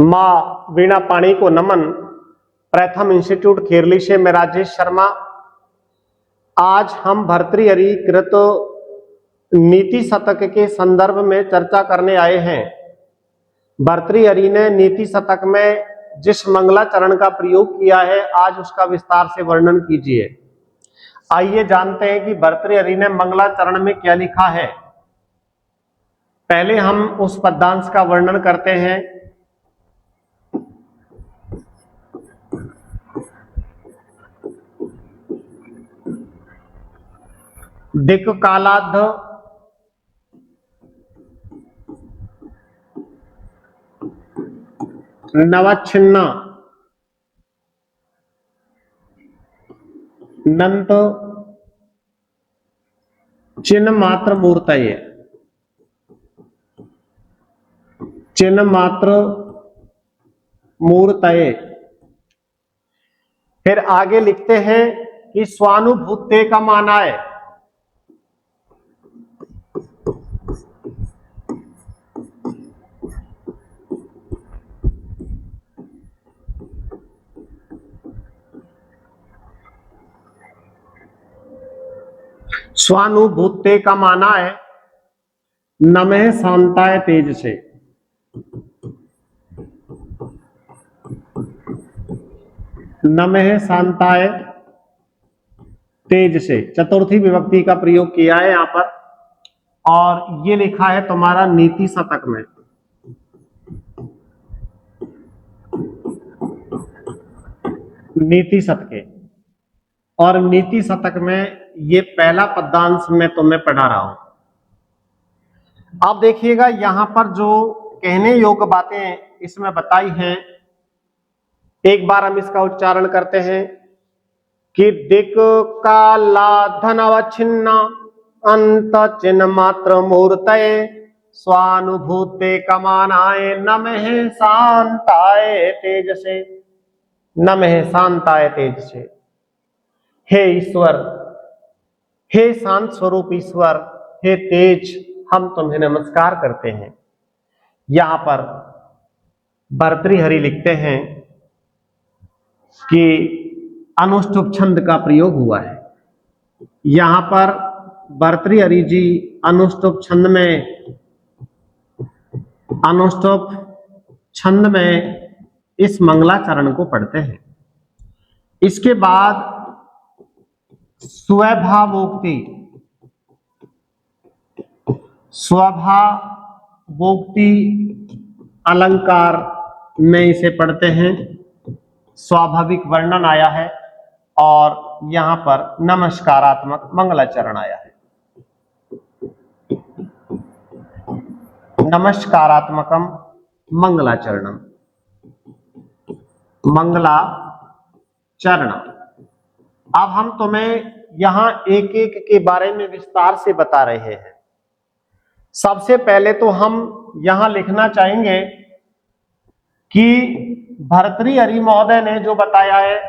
माँ वीणा पाणी को नमन। प्रथम इंस्टीट्यूट खेरली से मैं राजेश शर्मा। आज हम भर्तृहरि कृत नीति शतक के संदर्भ में चर्चा करने आए हैं। भर्तृहरि ने नीति शतक में जिस मंगलाचरण का प्रयोग किया है, आज उसका विस्तार से वर्णन कीजिए। आइए जानते हैं कि भर्तृहरि ने मंगलाचरण में क्या लिखा है। पहले हम उस पद्यांश का वर्णन करते हैं। दिक् कालाद्ध नवच्छिन्न नंत चिन्ह मात्र मूर्तये। चिन्ह मात्र मूर्तये। फिर आगे लिखते हैं कि स्वानुभूते का माना है। स्वानुभूते का माना है नमः शांताय तेज से। नमः शांताय तेज से चतुर्थी विभक्ति का प्रयोग किया है यहां पर, और ये लिखा है तुम्हारा नीति शतक में। नीति शतक, और नीति शतक में ये पहला पद्यांश मैं तुम्हें पढ़ा रहा हूं। अब देखिएगा यहां पर जो कहने योग्य बातें इसमें बताई हैं, एक बार हम इसका उच्चारण करते हैं कि दिक् कालाद्ध नवच्छिन्न अंत चिन्ह मात्र मूर्तये स्वानुभूते कमानाय नमः शांताय तेज से। नमः शांताय तेज से। हे ईश्वर, हे शांत स्वरूप ईश्वर, हे तेज, हम तुम्हें नमस्कार करते हैं। यहां पर भर्तृहरि लिखते हैं कि अनुष्टुप छंद का प्रयोग हुआ है। यहां पर भर्तृहरि जी अनुष्टुप छंद में इस मंगलाचरण को पढ़ते हैं। इसके बाद स्वभावोक्ति अलंकार में इसे पढ़ते हैं। स्वाभाविक वर्णन आया है और यहां पर नमस्कारात्मक मंगलाचरण आया है। नमस्कारात्मकम मंगलाचरणम, मंगलाचरण। अब हम तुम्हें यहां एक एक के बारे में विस्तार से बता रहे हैं। सबसे पहले तो हम यहां लिखना चाहेंगे कि भर्तृहरि महोदय ने जो बताया है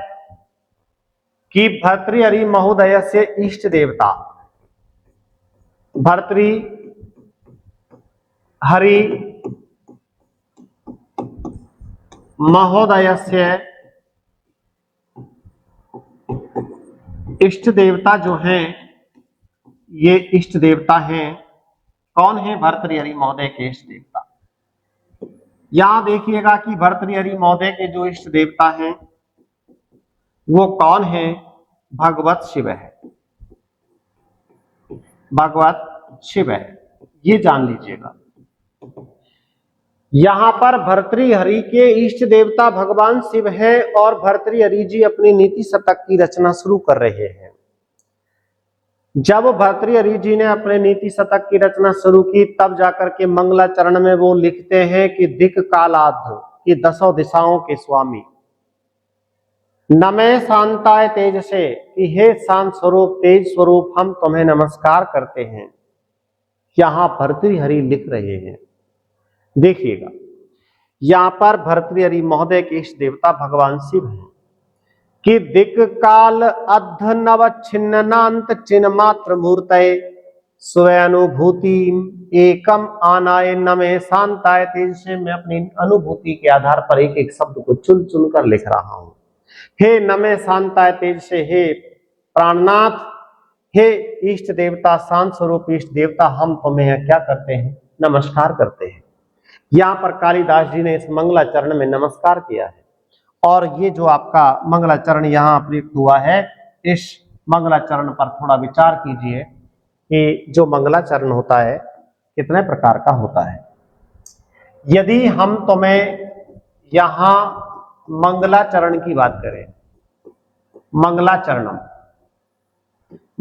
कि भर्तृहरि महोदय से इष्ट देवता, भर्तृहरि महोदय से इष्ट देवता जो हैं, ये इष्ट देवता हैं। कौन है भर्तृहरि महोदय के इष्ट देवता? यहां देखिएगा कि भर्तृहरि महोदय के जो इष्ट देवता हैं वो कौन है? भगवत शिव है। भगवत शिव है, ये जान लीजिएगा। यहां पर भर्तृहरि के इष्ट देवता भगवान शिव है और भर्तृहरि जी अपनी नीति शतक की रचना शुरू कर रहे हैं। जब भर्तृहरि जी ने अपने नीति शतक की रचना शुरू की, तब जाकर के मंगलाचरण में वो लिखते हैं कि दिक् कालाद्ध, कि दसों दिशाओं के स्वामी, नमः शांताय तेज से, कि हे शांत स्वरूप तेज स्वरूप, हम तुम्हें नमस्कार करते हैं। यहां भर्तृहरि लिख रहे हैं। देखिएगा यहां पर भर्तृहरि महोदय के इष्ट देवता भगवान शिव हैं कि दिक् काल अद्ध नवच्छिन्नांत चिन्ह मात्र मूर्तये स्वानुभूति एकम आनाय नमे शांताय तेज से मैं अपनी अनुभूति के आधार पर एक एक शब्द को चुन चुन कर लिख रहा हूं। हे नमे शांताय तेज से, हे प्राणनाथ, हे इष्ट देवता, शांत स्वरूप इष्ट देवता, हम तुम्हें क्या करते हैं, नमस्कार करते हैं। यहाँ पर कालिदास जी ने इस मंगलाचरण में नमस्कार किया है। और ये जो आपका मंगलाचरण यहाँ प्रयुक्त हुआ है, इस मंगलाचरण पर थोड़ा विचार कीजिए कि जो मंगलाचरण होता है कितने प्रकार का होता है। यदि हम तुम्हें यहाँ मंगलाचरण की बात करें, मंगलाचरणम,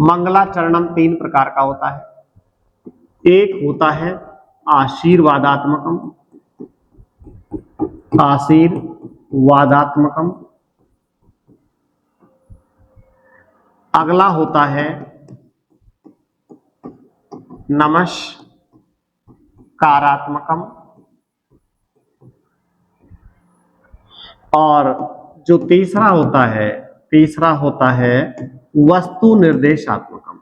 मंगलाचरणम 3 प्रकार का होता है। एक होता है आशीर्वादात्मकम, आशीर्वादात्मकम। अगला होता है नमस्कारात्मकम, और जो तीसरा होता है वस्तु निर्देशात्मकम।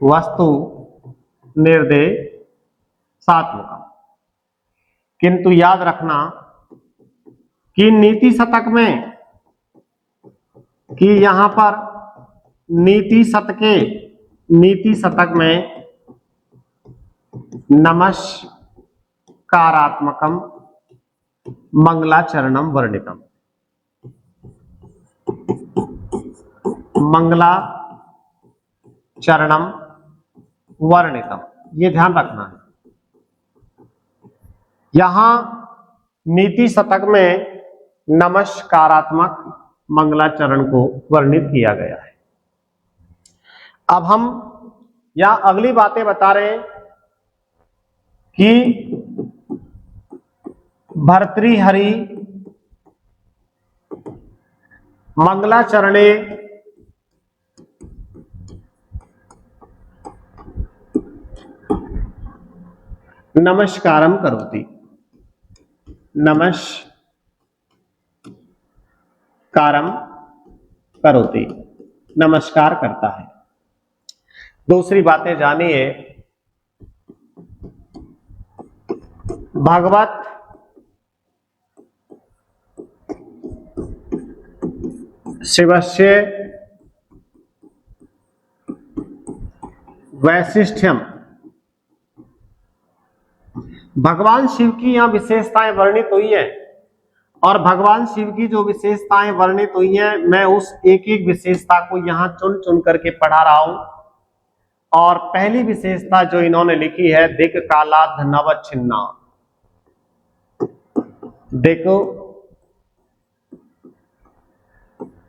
वस्तु निर्देशात्मकम। किंतु याद रखना कि नीति शतक में, कि यहां पर नीति शतक में नमस्कारात्मकम मंगलाचरणम वर्णितम, मंगलाचरणम वर्णितम, ये ध्यान रखना है। यहां नीति शतक में नमस्कारात्मक मंगलाचरण को वर्णित किया गया है। अब हम यहां अगली बातें बता रहे हैं कि भर्तृहरि मंगलाचरणे नमस्कारम करोति, नमस्कारम करोति, नमस्कार करता है। दूसरी बातें जानिए, भगवत शिवस्य वैशिष्ट्यम, भगवान शिव की यहां विशेषताएं वर्णित हुई है, और भगवान शिव की जो विशेषताएं वर्णित हुई हैं, मैं उस एक एक विशेषता को यहां चुन चुन करके पढ़ा रहा हूं। और पहली विशेषता जो इन्होंने लिखी है, दिक् कालाद्ध नवच्छिन्ना। देखो,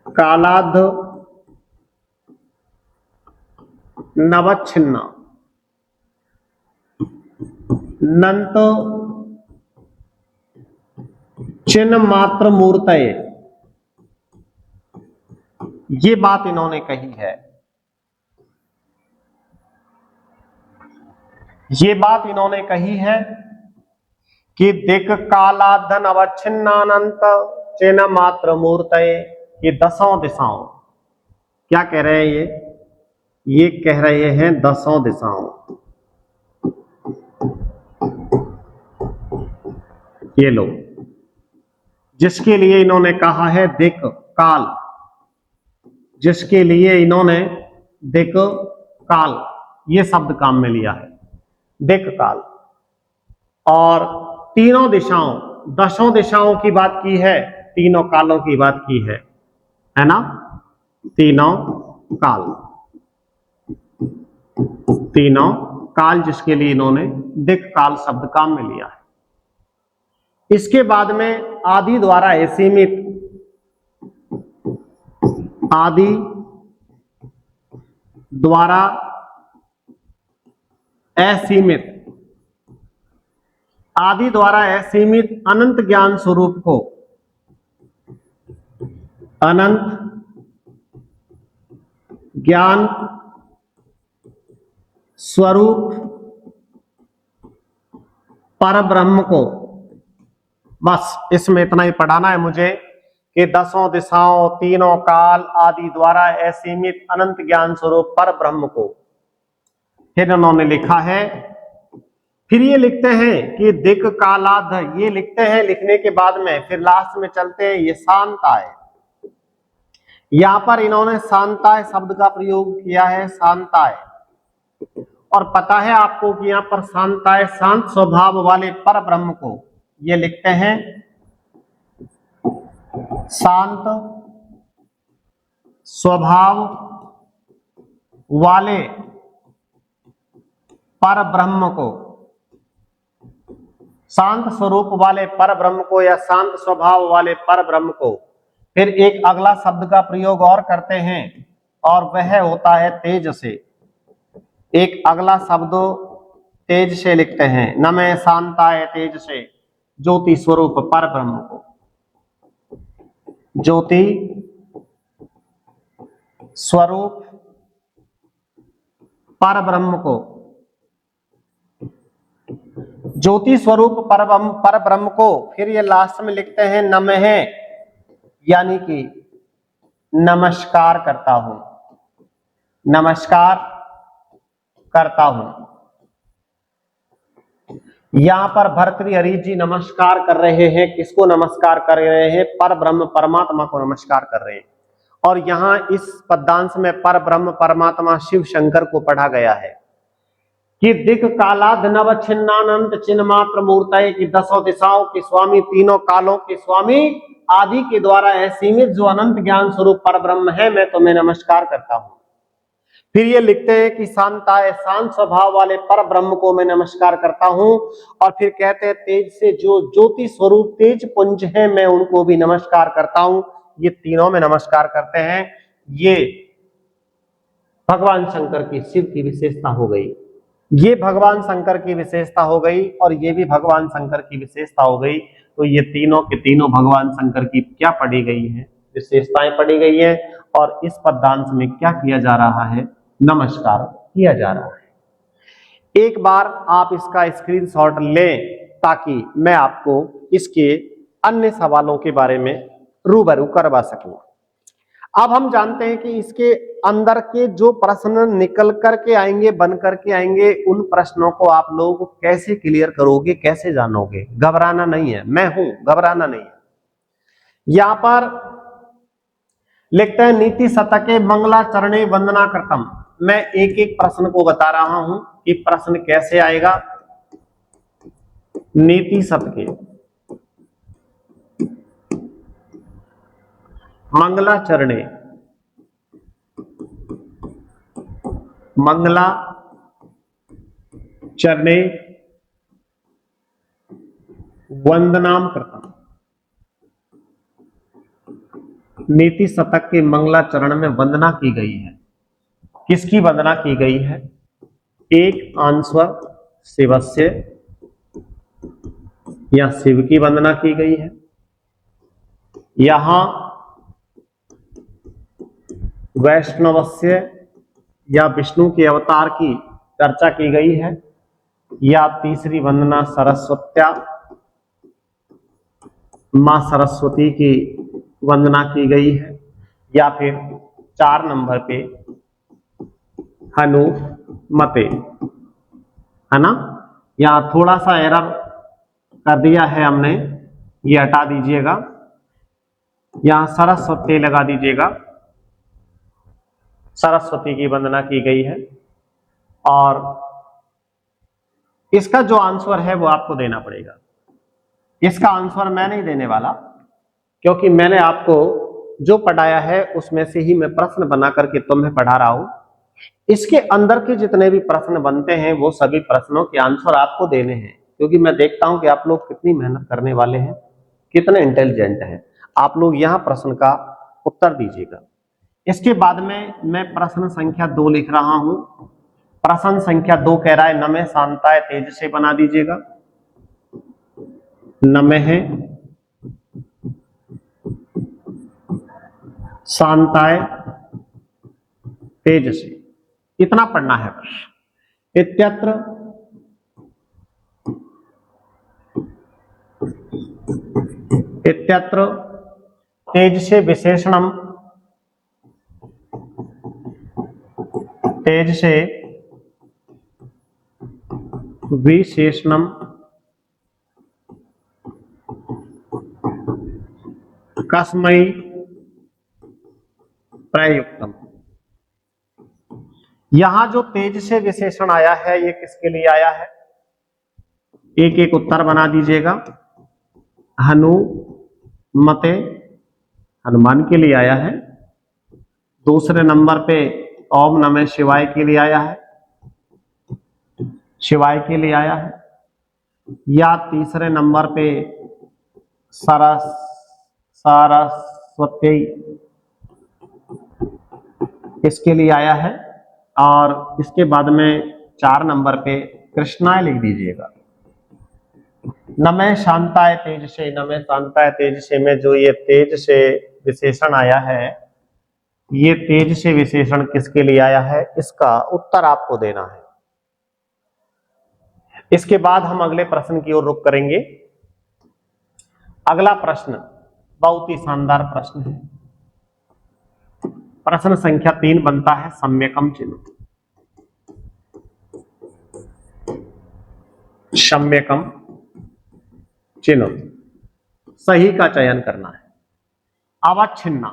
कालाद्ध नवच्छिन्ना, नंत चिन्ह मात्र मूर्तये, ये बात इन्होंने कही है। ये बात इन्होंने कही है कि दिक् कालाद्ध नवच्छिन्नानंत चिन्ह मात्र मूर्तये, ये 10 दिशाओं, क्या कह रहे हैं ये कह रहे हैं 10 दिशाओं। ये लो, जिसके लिए इन्होंने कहा है दिक् काल, जिसके लिए इन्होंने दिक् काल ये शब्द काम में लिया है, दिक् काल। और तीनों दिशाओं, 10 दिशाओं की बात की है, तीनों कालों की बात की है ना, तीनों काल, तीनों काल, जिसके लिए इन्होंने दिक् काल शब्द काम में लिया है। इसके बाद में आदि द्वारा असीमित, आदि द्वारा असीमित, आदि द्वारा असीमित अनंत ज्ञान स्वरूप को, अनंत ज्ञान स्वरूप परब्रह्म को, बस इसमें इतना ही पढ़ाना है मुझे कि दसों दिशाओं, तीनों काल आदि द्वारा असीमित अनंत ज्ञान स्वरूप पर ब्रह्म को। फिर उन्होंने लिखा है, फिर ये लिखते हैं कि दिक कालाध, ये लिखते हैं, लिखने के बाद में फिर लास्ट में चलते हैं ये शांताय। यहां पर इन्होंने शांताय शब्द का प्रयोग किया है, शांताय। और पता है आपको कि यहां पर शांताय शांत स्वभाव वाले पर ब्रह्म को ये लिखते हैं शांत स्वभाव वाले पर ब्रह्म को, शांत स्वरूप वाले पर ब्रह्म को या शांत स्वभाव वाले पर ब्रह्म को। फिर एक अगला शब्द का प्रयोग और करते हैं और वह होता है तेज से। एक अगला शब्द तेज से लिखते हैं, नमः शांताय तेज से, ज्योति स्वरूप पर ब्रह्म को, ज्योति स्वरूप पर ब्रह्म को, ज्योति स्वरूप पर ब्रह्म को। फिर ये लास्ट में लिखते हैं नमः, यानी कि नमस्कार करता हूं, नमस्कार करता हूं। यहां पर भर्तृहरि जी नमस्कार कर रहे हैं, किसको नमस्कार कर रहे हैं? पर ब्रह्म परमात्मा को नमस्कार कर रहे हैं। और यहां इस पद्यांश में पर ब्रह्म परमात्मा शिव शंकर को पढ़ा गया है कि दिक कालाद नव छिन्नानंत चिन्ह मात्र मूर्तय, की दसों दिशाओं के स्वामी, तीनों कालों के स्वामी, आदि के द्वारा असीमित जो अनंत ज्ञान स्वरूप पर ब्रह्म है, मैं तुम्हें नमस्कार करता हूं। फिर ये लिखते हैं कि शांताय शांत स्वभाव वाले पर ब्रह्म को मैं नमस्कार करता हूं। और फिर कहते हैं तेज से जो ज्योति स्वरूप तेज पुंज है, मैं उनको भी नमस्कार करता हूं। ये तीनों में नमस्कार करते हैं। ये भगवान शंकर की, शिव की विशेषता हो गई। ये भगवान शंकर की विशेषता हो गई और ये भी भगवान शंकर की विशेषता हो गई। तो ये तीनों के तीनों भगवान शंकर की क्या पढ़ी गई है? विशेषताएं पढ़ी गई है। और इस पद्यांश में क्या किया जा रहा है? नमस्कार किया जा रहा है। एक बार आप इसका स्क्रीनशॉट लें ताकि मैं आपको इसके अन्य सवालों के बारे में रूबरू करवा सकूं। अब हम जानते हैं कि इसके अंदर के जो प्रश्न निकल करके आएंगे, बन करके आएंगे, उन प्रश्नों को आप लोग कैसे क्लियर करोगे, कैसे जानोगे? घबराना नहीं है, मैं हूं, घबराना नहीं है। यहां पर लिखते हैं नीति शतके मंगलाचरणे वंदना कृतम। मैं एक एक प्रश्न को बता रहा हूं कि प्रश्न कैसे आएगा। नीति शतके मंगलाचरणे, मंगला चरणे वंदनाम कृतम। नीति शतक के मंगलाचरण में वंदना की गई है। किसकी वंदना की गई है? एक आंसर शिवस्य, या शिव की वंदना की गई है। यहां वैष्णवस्य या विष्णु के अवतार की चर्चा की गई है। या तीसरी वंदना सरस्वत्या, मां सरस्वती की वंदना की गई है। या फिर 4 नंबर पे हनुमते, है ना? यहां थोड़ा सा एरर कर दिया है हमने, ये हटा दीजिएगा, यहां सरस्वती लगा दीजिएगा। सरस्वती की वंदना की गई है। और इसका जो आंसर है वो आपको देना पड़ेगा। इसका आंसर मैं नहीं देने वाला, क्योंकि मैंने आपको जो पढ़ाया है उसमें से ही मैं प्रश्न बना करके तुम्हें पढ़ा रहा हूं। इसके अंदर के जितने भी प्रश्न बनते हैं वो सभी प्रश्नों के आंसर आपको देने हैं, क्योंकि मैं देखता हूं कि आप लोग कितनी मेहनत करने वाले हैं, कितने इंटेलिजेंट हैं। आप लोग यहां प्रश्न का उत्तर दीजिएगा। इसके बाद में मैं प्रश्न संख्या 2 लिख रहा हूं। प्रश्न संख्या 2 कह रहा है नमः शांताय तेज से बना दीजिएगा। नमः शांताय तेज से, इतना पढ़ना है बस। इत्यत्र तेज से विशेषणम, तेज से विशेषणम कस्मै प्रयुक्तम। यहां जो तेज से विशेषण आया है ये किसके लिए आया है? एक एक उत्तर बना दीजिएगा। हनुमते, हनुमान के लिए आया है। दूसरे नंबर पे ओम नमः शिवाय के लिए आया है, शिवाय के लिए आया है। या तीसरे नंबर पे सरस्वती इसके लिए आया है। और इसके बाद में 4 नंबर पे कृष्णाय लिख दीजिएगा। नमः शांताय तेज से, नमः शांताय तेज से में जो ये तेज से विशेषण आया है, ये तेज से विशेषण किसके लिए आया है, इसका उत्तर आपको देना है। इसके बाद हम अगले प्रश्न की ओर रुख करेंगे। अगला प्रश्न बहुत ही शानदार प्रश्न है। प्रश्न संख्या 3 बनता है सम्यकम चिन्ह। सम्यकम चिन्ह सही का चयन करना है। अवच्छिन्ना,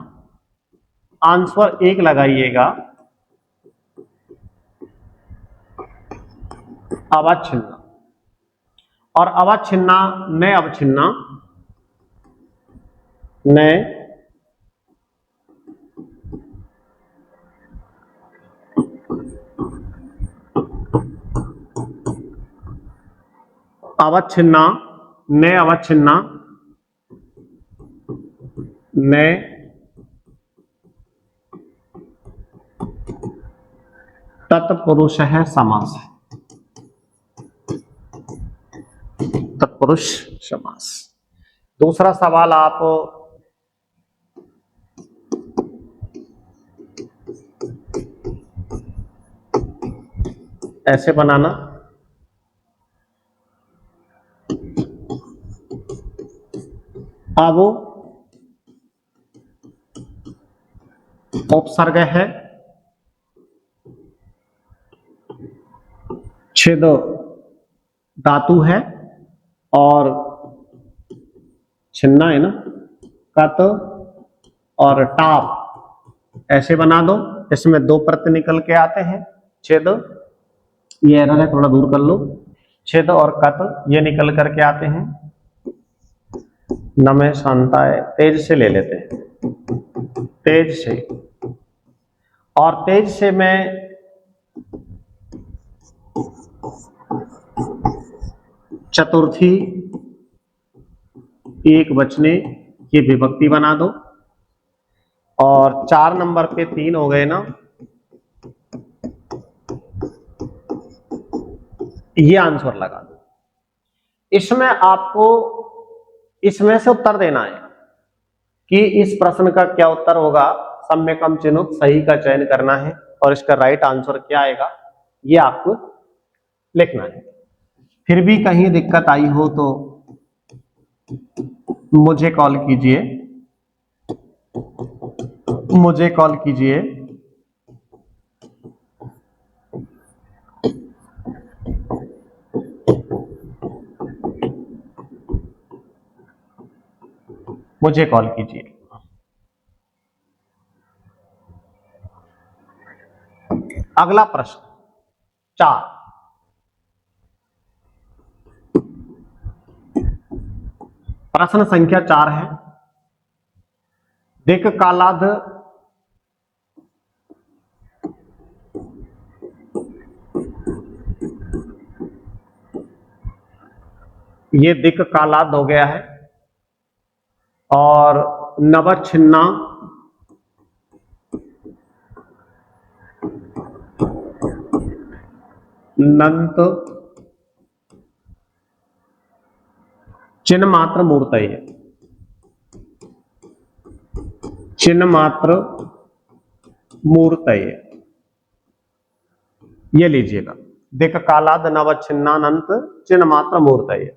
आंसर 1 लगाइएगा। अवच्छिन्ना और अवच्छिन्ना न अवच्छिन्ना, न अवच्छिन्ना, न अवच्छिन्ना, न तत्पुरुष है समास है। तत्पुरुष समास। दूसरा सवाल आप ऐसे बनाना, अब उपसर्ग है, छेद धातु है और छिन्ना है ना, कत और टाप ऐसे बना दो। इसमें 2 प्रत्यय निकल के आते हैं। छेद, ये एरर है, थोड़ा दूर कर लो। छेद और कत ये निकल करके आते हैं। नमः शांताय, तेज से ले लेते हैं, तेज से। और तेज से मैं चतुर्थी एक बचने की विभक्ति बना दो। और 4 नंबर पे 3 हो गए ना, ये आंसर लगा दो। इसमें आपको इसमें से उत्तर देना है कि इस प्रश्न का क्या उत्तर होगा। सम्यकम चिन्ह सही का चयन करना है और इसका राइट आंसर क्या आएगा ये आपको लिखना है। फिर भी कहीं दिक्कत आई हो तो मुझे कॉल कीजिए, मुझे कॉल कीजिए। मुझे कॉल कीजिए। अगला प्रश्न 4, प्रश्न संख्या 4 है। दिक कालाध ये दिक कालाद हो गया है और नवच्छिन्ना नंत चिन्ह मात्र मूर्तय है। चिन्ह मात्र मूर्तय ये लीजिएगा। दिक कालाद नवच्छिन्नानंत चिन्ह मात्र मूर्तय।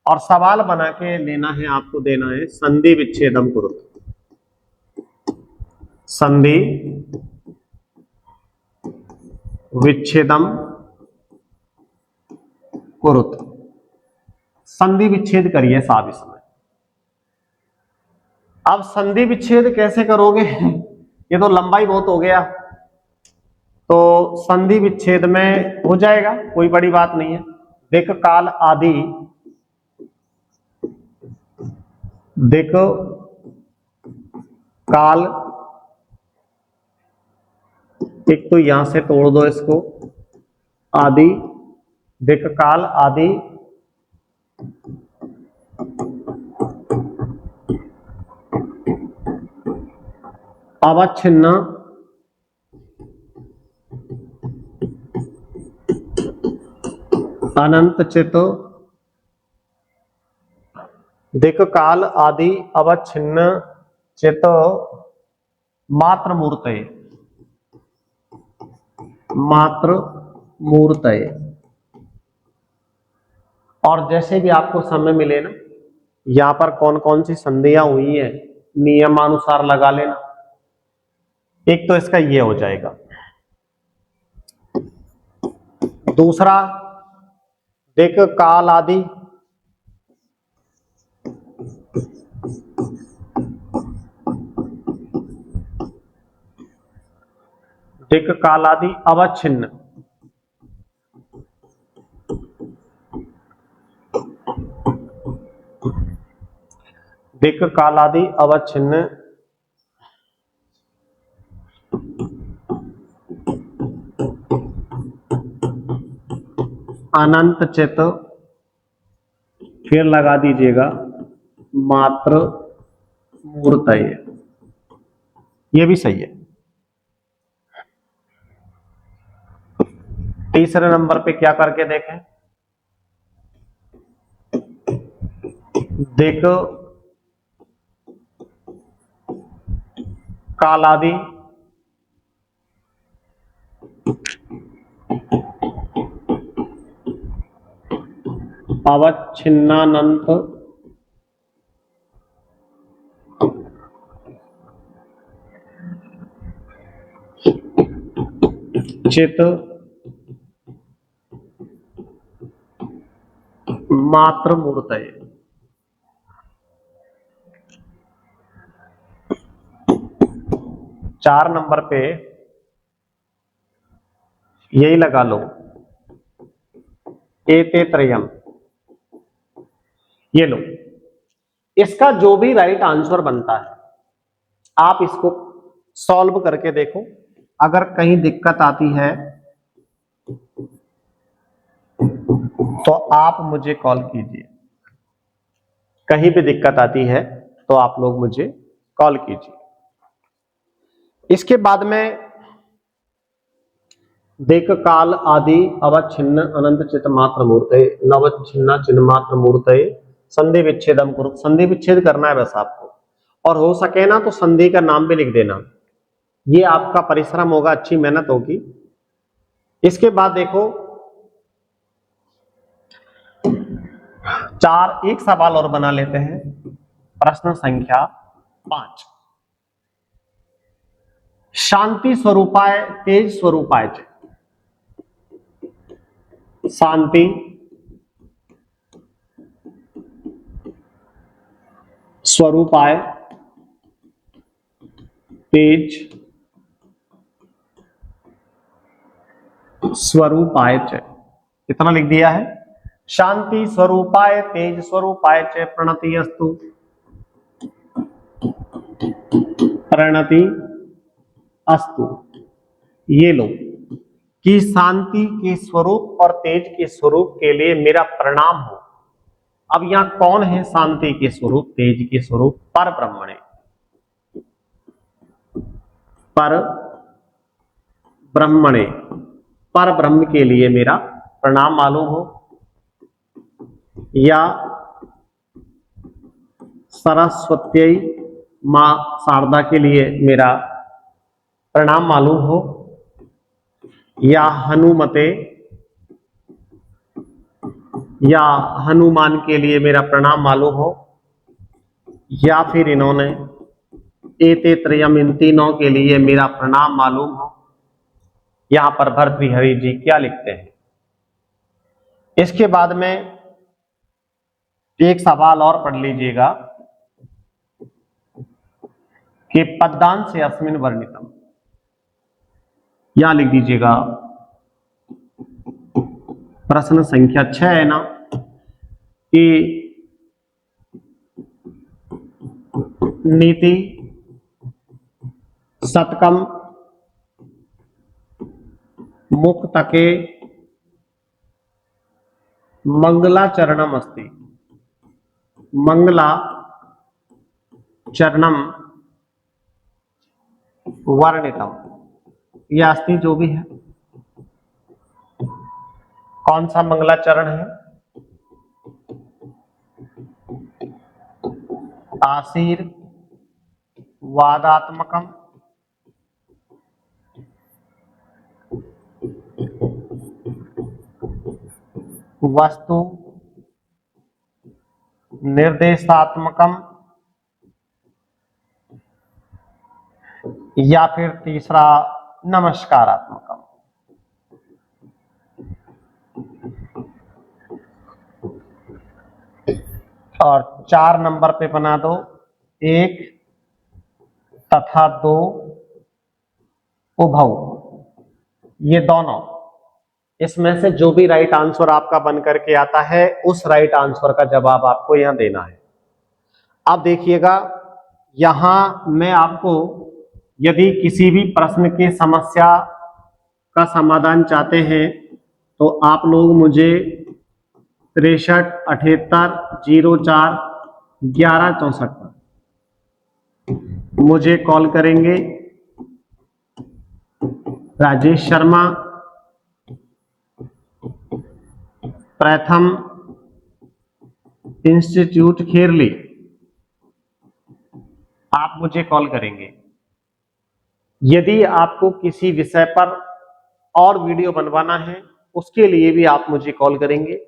और सवाल बना के लेना है, आपको देना है संधि विच्छेदम कुरुत। संधि विच्छेदम कुरुत। संधि विच्छेद करिए साहब इसमें। अब संधि विच्छेद कैसे करोगे? ये तो लंबाई बहुत हो गया। तो संधि विच्छेद में हो जाएगा, कोई बड़ी बात नहीं है। देख काल आदि, देखो काल, एक तो यहां से तोड़ दो इसको, आदि, देख काल आदि अवच्छिन्न अनंत चित, देख काल आदि अवच्छिन्न चित मात्र मूर्तये, मात्र मूर्तये। और जैसे भी आपको समय मिले ना, यहां पर कौन कौन सी संधियां हुई है नियमानुसार लगा लेना। एक तो इसका ये हो जाएगा। दूसरा देख काल आदि देख काल आदि अवच्छिन्न, देख काल आदि अवच्छिन्न अनंत चित, फिर लगा दीजिएगा मात्र मूर्तये। ये भी सही है। तीसरे नंबर पे क्या करके देखें? देखो काल आदि अवच्छिन्नानंत चित मात्र मूर्तये। 4 नंबर पे यही लगा लो, एते त्रयम। ये लो, इसका जो भी राइट आंसर बनता है आप इसको सॉल्व करके देखो। अगर कहीं दिक्कत आती है तो आप मुझे कॉल कीजिए। कहीं भी दिक्कत आती है तो आप लोग मुझे कॉल कीजिए। इसके बाद में देख काल आदि अवच्छिन्न अनंत चित मात्र मूर्तये, नवच्छिन्ना चिन्ह मात्र मूर्तये, संधि विच्छेदम कुरु। संधि विच्छेद करना है बस आपको, और हो सके ना तो संधि का नाम भी लिख देना। ये आपका परिश्रम होगा, अच्छी मेहनत होगी। इसके बाद देखो 4 एक सवाल और बना लेते हैं। प्रश्न संख्या 5, शांति स्वरूपाय तेज स्वरूपाय च। शांति स्वरूपाय तेज स्वरूपाय च, कितना लिख दिया है? शांति स्वरूपाय तेज स्वरूपाय च प्रणति अस्तु, प्रणति अस्तु। ये लो कि शांति के स्वरूप और तेज के स्वरूप के लिए मेरा प्रणाम हो। अब यहां कौन है शांति के स्वरूप, तेज के स्वरूप? पर ब्रह्मणे, पर ब्रह्मणे, पर ब्रह्म के लिए मेरा प्रणाम मालूम हो, या सरस्वती मां शारदा के लिए मेरा प्रणाम मालूम हो, या हनुमते या हनुमान के लिए मेरा प्रणाम मालूम हो, या फिर इन्होंने एते त्रयम, इन तीनों के लिए मेरा प्रणाम मालूम हो। यहां पर भर्तृहरि जी क्या लिखते हैं। इसके बाद में एक सवाल और पढ़ लीजिएगा कि पद्यांश से अस्मिन वर्णितम, यहां लिख दीजिएगा प्रश्न संख्या 6 है ना, कि नीति शतकम मुक्तके मंगलाचरणम अस्ति, मंगलाचरणम वर्णितम, यह अस्ति जो भी है, कौन सा मंगलाचरण है? आशीर्वादात्मकम वस्तु निर्देशात्मकम, या फिर तीसरा नमस्कारात्मकम। और 4 नंबर पे बना दो 1 तथा 2 उभौ, ये दोनों, इसमें से जो भी राइट आंसर आपका बन करके आता है उस राइट आंसर का जवाब आपको यहां देना है। अब देखिएगा, यहां मैं आपको यदि किसी भी प्रश्न की समस्या का समाधान चाहते हैं तो आप लोग मुझे 63 78 04 11 64 पर मुझे कॉल करेंगे। राजेश शर्मा, प्रथम इंस्टीट्यूट खेरली, आप मुझे कॉल करेंगे। यदि आपको किसी विषय पर और वीडियो बनवाना है उसके लिए भी आप मुझे कॉल करेंगे।